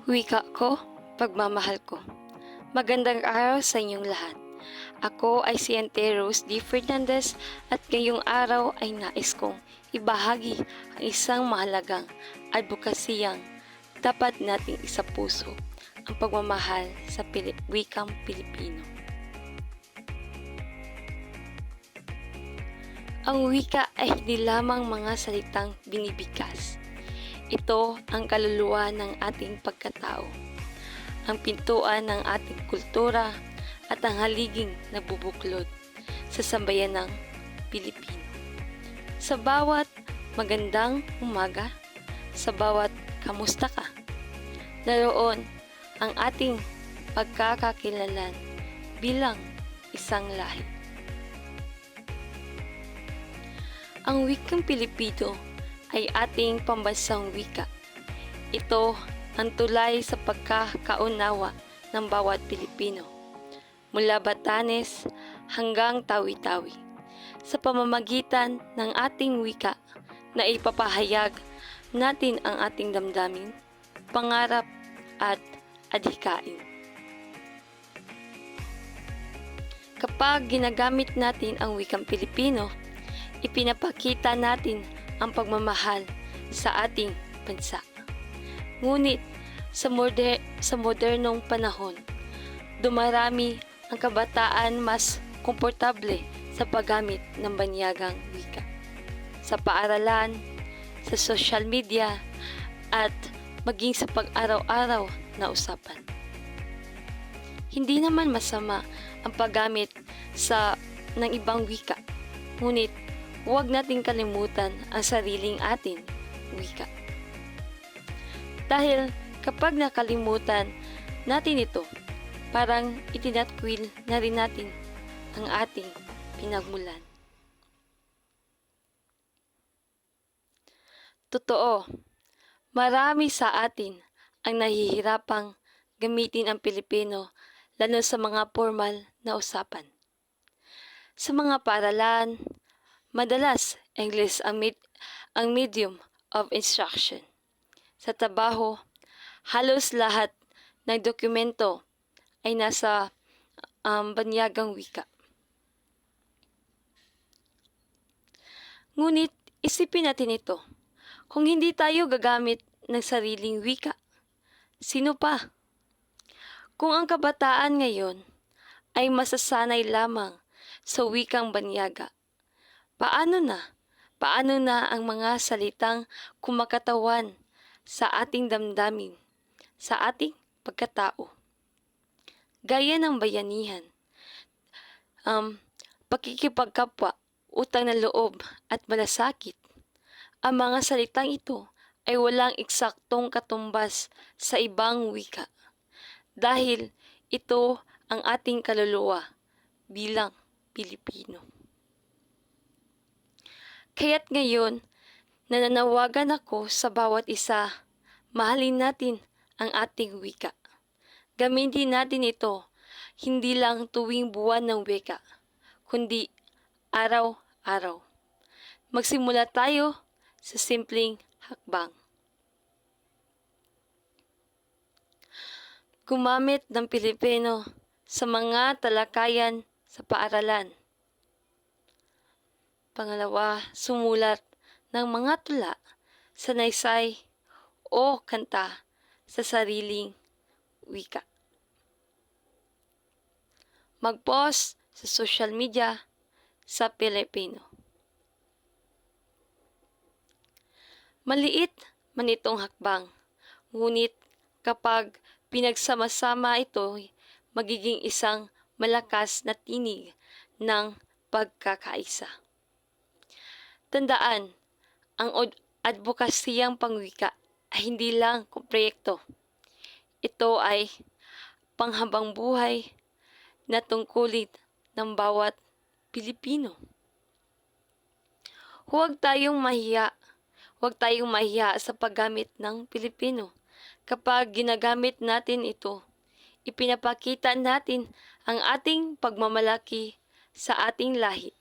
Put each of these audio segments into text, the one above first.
Wika ko, pagmamahal ko. Magandang araw sa inyong lahat. Ako ay si Ante Rose D. Fernandez at ngayong araw ay nais kong ibahagi ang isang mahalagang advokasiyang dapat nating isapuso, ang pagmamahal sa wikang Pilipino. Ang wika ay hindi lamang mga salitang binibigkas. Ito ang kaluluwa ng ating pagkatao, ang pintuan ng ating kultura at ang haliging nagbubuklod sa sambayanang Pilipino. Sa bawat magandang umaga, sa bawat kamusta ka, naroon ang ating pagkakakilalan bilang isang lahi. Ang wikang Pilipino ay ating pambansang wika. Ito ang tulay sa pagkakaunawa ng bawat Pilipino, mula Batanes hanggang Tawi-Tawi, sa pamamagitan ng ating wika na ipapahayag natin ang ating damdamin, pangarap at adhikain. Kapag ginagamit natin ang wikang Pilipino, ipinapakita natin ang pagmamahal sa ating bansa. Ngunit sa modernong panahon, dumarami ang kabataan mas komportable sa paggamit ng banyagang wika. Sa paaralan, sa social media, at maging sa pag-araw-araw na usapan. Hindi naman masama ang paggamit ng ibang wika, ngunit huwag nating kalimutan ang sariling ating wika. Dahil kapag nakalimutan natin ito, parang itinatkwil na rin natin ang ating pinagmulan. Totoo, marami sa atin ang nahihirapang gamitin ang Pilipino lalo sa mga formal na usapan. Sa mga paaralan, madalas English ang medium of instruction. Sa trabaho, halos lahat ng dokumento ay nasa banyagang wika. Ngunit isipin natin ito, kung hindi tayo gagamit ng sariling wika, sino pa? Kung ang kabataan ngayon ay masasanay lamang sa wikang banyaga, paano na ang mga salitang kumakatawan sa ating damdamin, sa ating pagkatao? Gaya ng bayanihan, pakikipagkapwa, utang na loob at malasakit. Ang mga salitang ito ay walang eksaktong katumbas sa ibang wika, dahil ito ang ating kaluluwa bilang Pilipino. Kaya't ngayon, nananawagan ako sa bawat isa, mahalin natin ang ating wika. Gamitin natin ito, hindi lang tuwing buwan ng wika, kundi araw-araw. Magsimula tayo sa simpleng hakbang. Gumamit ng Pilipino sa mga talakayan sa paaralan. Pangalawa, sumulat ng mga tula, sanaysay o kanta sa sariling wika. Mag-post sa social media sa Pilipino. Maliit man itong hakbang, ngunit kapag pinagsama-sama ito, magiging isang malakas na tinig ng pagkakaisa. Tandaan, ang advokasiyang pangwika ay hindi lang proyekto. Ito ay panghabang buhay na tungkulin ng bawat Pilipino. Huwag tayong mahiya sa paggamit ng Pilipino. Kapag ginagamit natin ito, ipinapakita natin ang ating pagmamalaki sa ating lahi.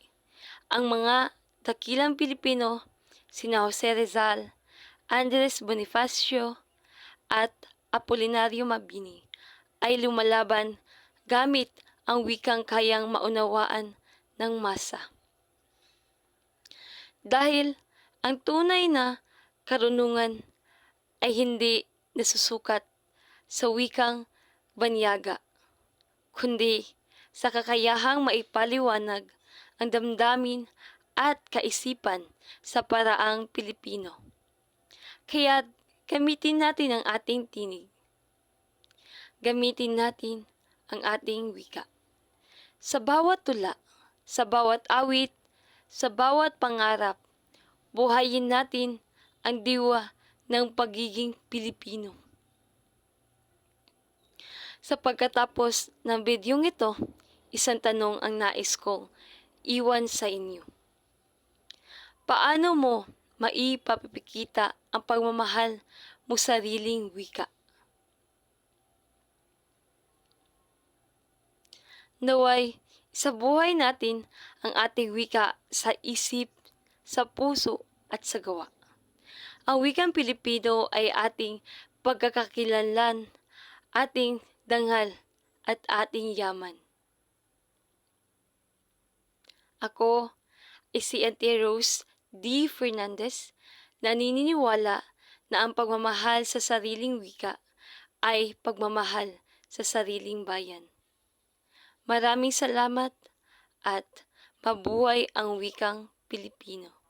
Ang mga dakilang Pilipino, sina Jose Rizal, Andres Bonifacio, at Apolinario Mabini ay lumalaban gamit ang wikang kayang maunawaan ng masa. Dahil ang tunay na karunungan ay hindi nasusukat sa wikang banyaga, kundi sa kakayahang maipaliwanag ang damdamin at kaisipan sa paraang Pilipino. Kaya gamitin natin ang ating tinig. Gamitin natin ang ating wika. Sa bawat tula, sa bawat awit, sa bawat pangarap, buhayin natin ang diwa ng pagiging Pilipino. Sa pagkatapos ng bidyong ito, isang tanong ang nais kong iwan sa inyo. Paano mo maipapikita ang pagmamahal mo sariling wika? Naway, isabuhay natin ang ating wika sa isip, sa puso at sa gawa. Ang wikang Pilipino ay ating pagkakakilanlan, ating dangal at ating yaman. Ako ay si Auntie Rose D. Fernandez, naniniwala na ang pagmamahal sa sariling wika ay pagmamahal sa sariling bayan. Maraming salamat at mabuhay ang wikang Pilipino.